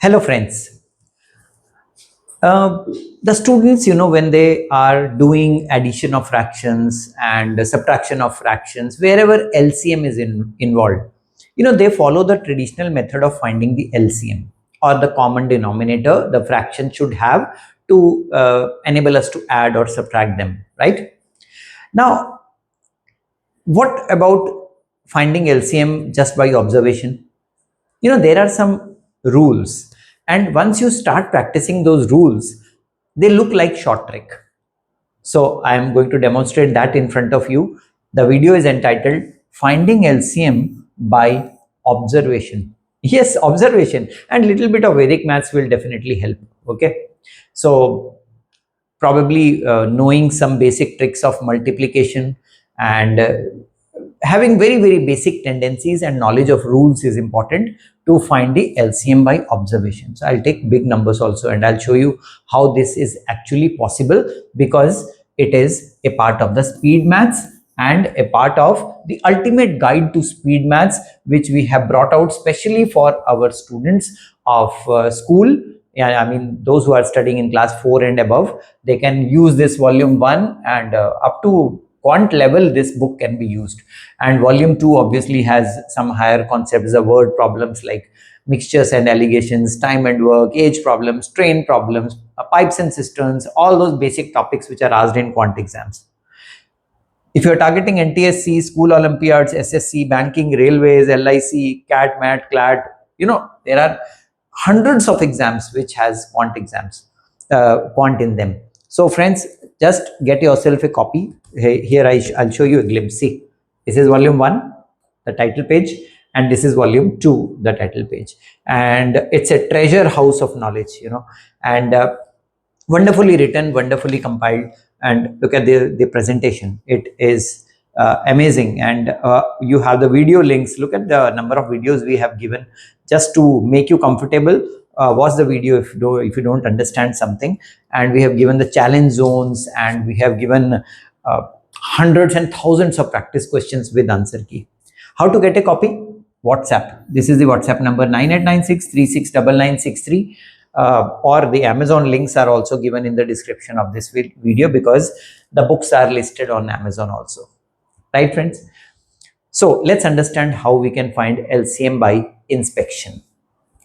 Hello friends. Uh, the students, when they are doing addition of fractions and subtraction of fractions, wherever LCM is involved, they follow the traditional method of finding the LCM or the common denominator the fraction should have to enable us to add or subtract them, right? Now, what about finding LCM just by observation? There are some rules, and once you start practicing those rules, they look like short trick. So I am going to demonstrate that in front of you. The video is entitled Finding LCM by Observation. Yes, observation, and little bit of Vedic maths will definitely help. Okay, so probably knowing some basic tricks of multiplication and having very basic tendencies and knowledge of rules is important to find the LCM by observation. So I'll take big numbers also, and I'll show you how this is actually possible, because it is a part of the speed maths and a part of the ultimate guide to speed maths, which we have brought out specially for our students of school. Yeah, I mean, those who are studying in class 4 and above, they can use this volume 1, and up to quant level this book can be used. And volume 2 obviously has some higher concepts, the word problems like mixtures and allegations, time and work, age problems, train problems, pipes and cisterns, all those basic topics which are asked in quant exams. If you are targeting NTSC, school Olympiads, SSC, banking, railways, LIC, CAT, MAT, CLAT, there are hundreds of exams which has quant in them. So friends, just get yourself a copy. Here I'll show you a glimpse. See, this is volume 1, the title page, and this is volume 2, the title page. And it's a treasure house of knowledge, and wonderfully written, wonderfully compiled. And look at the presentation. It is amazing. And you have the video links. Look at the number of videos we have given just to make you comfortable. Watch the video if you don't understand something. And we have given the challenge zones, and we have given hundreds and thousands of practice questions with answer key. How to get a copy? WhatsApp. This is the WhatsApp number 9896369963. Or the Amazon links are also given in the description of this video, because the books are listed on Amazon also. Right, friends? So let's understand how we can find LCM by inspection.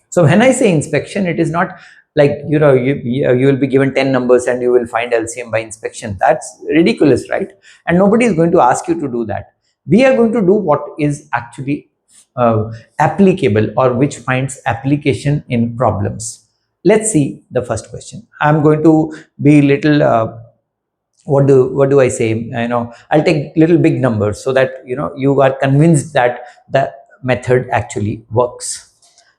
So when I say inspection, it is not like, you will be given 10 numbers and you will find LCM by inspection. That's ridiculous, right? And nobody is going to ask you to do that. We are going to do what is actually applicable, or which finds application in problems. Let's see the first question. I'm going to be little what do I say? I'll take little big numbers so that you are convinced that the method actually works.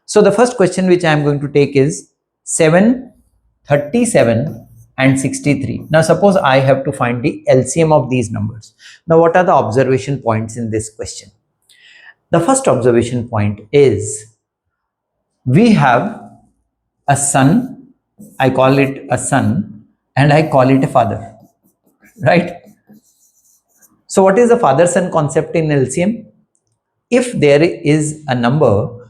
So the first question which I am going to take is 7, 37 and 63. Now suppose I have to find the LCM of these numbers. Now what are the observation points in this question? The first observation point is, we have a son, I call it a son, and I call it a father, right? So what is the father-son concept in LCM? If there is a number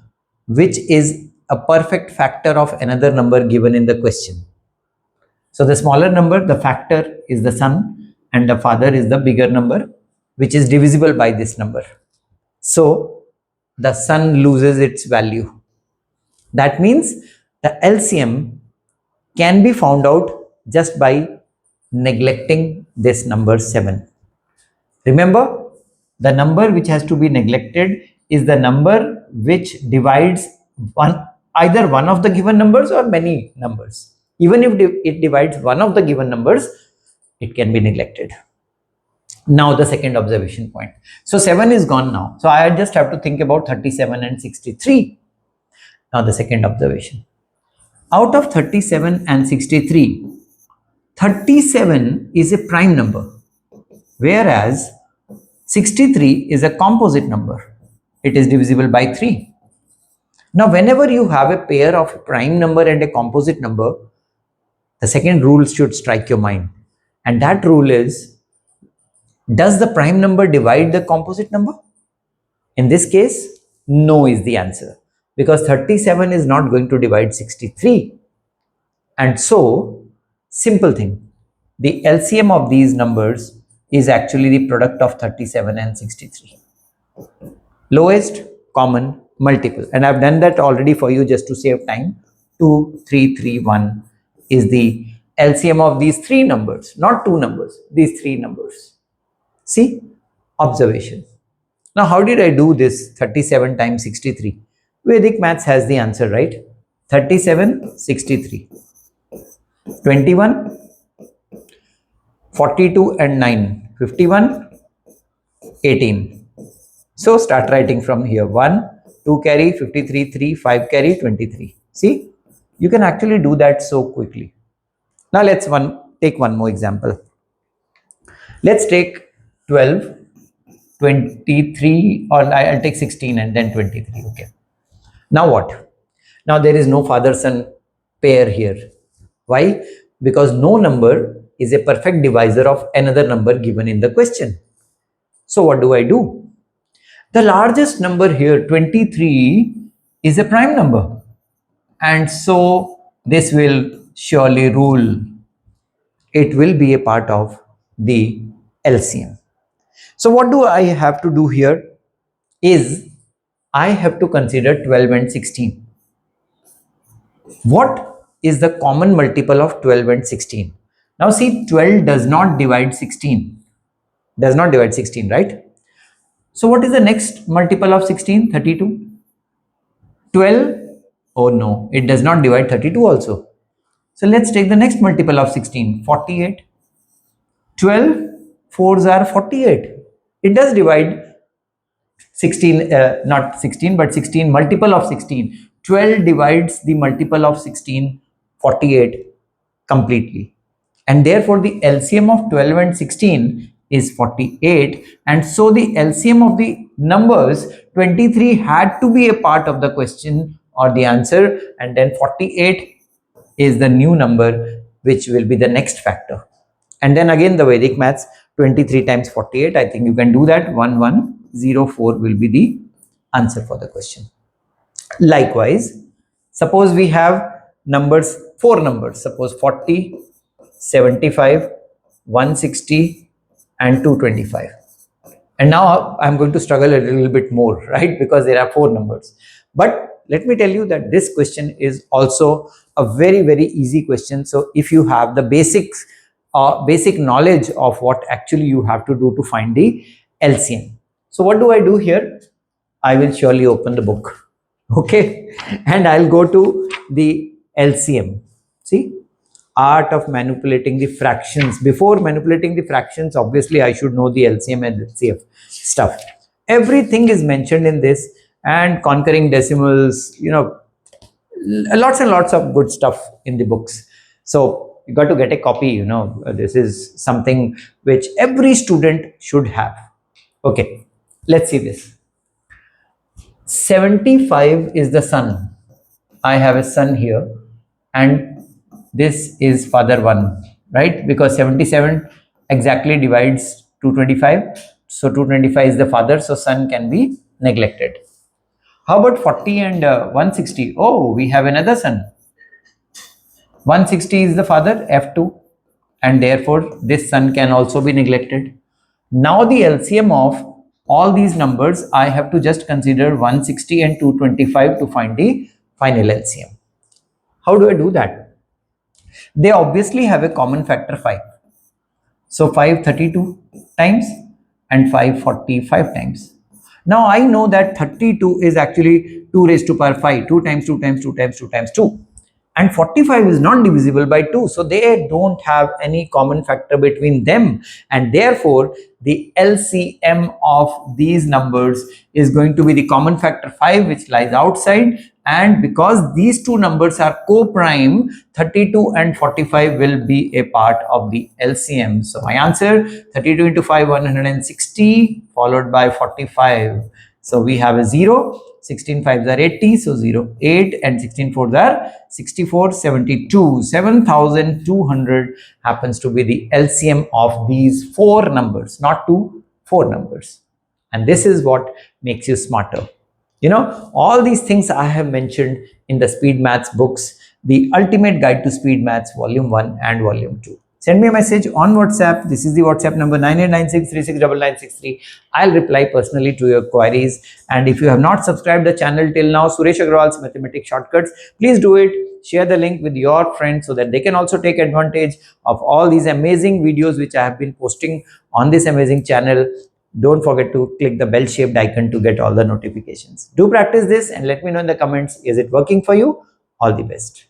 which is a perfect factor of another number given in the question, so the smaller number, the factor is the son, and the father is the bigger number, which is divisible by this number. So the son loses its value. That means the LCM can be found out just by neglecting this number 7. Remember, the number which has to be neglected is the number which divides either one of the given numbers or many numbers. Even if it divides one of the given numbers, it can be neglected. Now the second observation point. So 7 is gone now. So I just have to think about 37 and 63. Now the second observation. Out of 37 and 63, 37 is a prime number, whereas 63 is a composite number. It is divisible by 3. Now whenever you have a pair of a prime number and a composite number, the second rule should strike your mind. And that rule is, does the prime number divide the composite number? In this case, no is the answer. because 37 is not going to divide 63. And so, simple thing, the LCM of these numbers is actually the product of 37 and 63. Lowest common multiple. And I've done that already for you just to save time. 2, 3, 3, 1 is the LCM of these three numbers, not two numbers, these three numbers. See, observation. Now, how did I do this 37 times 63? Vedic maths has the answer, right? 37, 63. 21, 42 and 9, 51, 18. So start writing from here. 1, 2 carry, 53, 3, 5 carry, 23. See, you can actually do that so quickly. Now let's take one more example. Let's take 12, 23, or I'll take 16 and then 23. Okay. Now what? Now there is no father-son pair here. Why? Because no number is a perfect divisor of another number given in the question. So what do I do? The largest number here, 23, is a prime number. And so this will surely rule. It will be a part of the LCM. So what do I have to do here is I have to consider 12 and 16. What is the common multiple of 12 and 16? Now see, 12 does not divide 16. Does not divide 16, right? So what is the next multiple of 16? 32. 12, oh no, it does not divide 32 also. So let's take the next multiple of 16, 48. 12, 4s are 48. It does divide 16, not 16, but 16, multiple of 16. 12 divides the multiple of 16, 48 completely. And therefore the LCM of 12 and 16 is 48. And so the LCM of the numbers 23 had to be a part of the question or the answer. And then 48 is the new number, which will be the next factor. And then again the Vedic maths, 23 times 48, I think you can do that. 1104 will be the answer for the question. Likewise, suppose we have numbers, four numbers, suppose 40, 75, 160 and 225. And now I'm going to struggle a little bit more, right? Because there are four numbers. But let me tell you that this question is also a very, very easy question. So if you have the basics, basic knowledge of what actually you have to do to find the LCM. So what do I do here? I will surely open the book. Okay. And I'll go to the LCM. See, art of manipulating the fractions. Before manipulating the fractions, obviously I should know the LCM and HCF stuff. Everything is mentioned in this, and conquering decimals, you know, lots and lots of good stuff in the books. So you got to get a copy, you know. This is something which every student should have. Okay, let's see this. 75 is the son. I have a son here, and this is father 1, right? Because 77 exactly divides 225. So 225 is the father, so son can be neglected. How about 40 and 160? Oh, we have another son. 160 is the father, F2, and therefore this son can also be neglected. Now the LCM of all these numbers, I have to just consider 160 and 225 to find the final LCM. How do I do that? They obviously have a common factor 5. So 532 times and 545 times. Now I know that 32 is actually 2 raised to power 5, 2 times 2 times 2 times 2 times 2. And 45 is not divisible by 2. So they don't have any common factor between them. And therefore, the LCM of these numbers is going to be the common factor 5, which lies outside. And because these two numbers are co-prime, 32 and 45 will be a part of the LCM. So my answer, 32 into 5, 160, followed by 45. So we have a 0. 16 5s are 80, so 0, 8, and 16 4s are 64, 72. 7,200 happens to be the LCM of these four numbers, not two, four numbers. And this is what makes you smarter. All these things I have mentioned in the speed maths books, the ultimate guide to speed maths volume 1 and volume 2. Send me a message on WhatsApp. This is the WhatsApp number 9896369963. I'll reply personally to your queries. And if you have not subscribed the channel till now, Suresh Aggarwal's Mathematics Shortcuts, please do it. Share the link with your friends so that they can also take advantage of all these amazing videos which I have been posting on this amazing channel. Don't forget to click the bell-shaped icon to get all the notifications. Do practice this and let me know in the comments, is it working for you? All the best.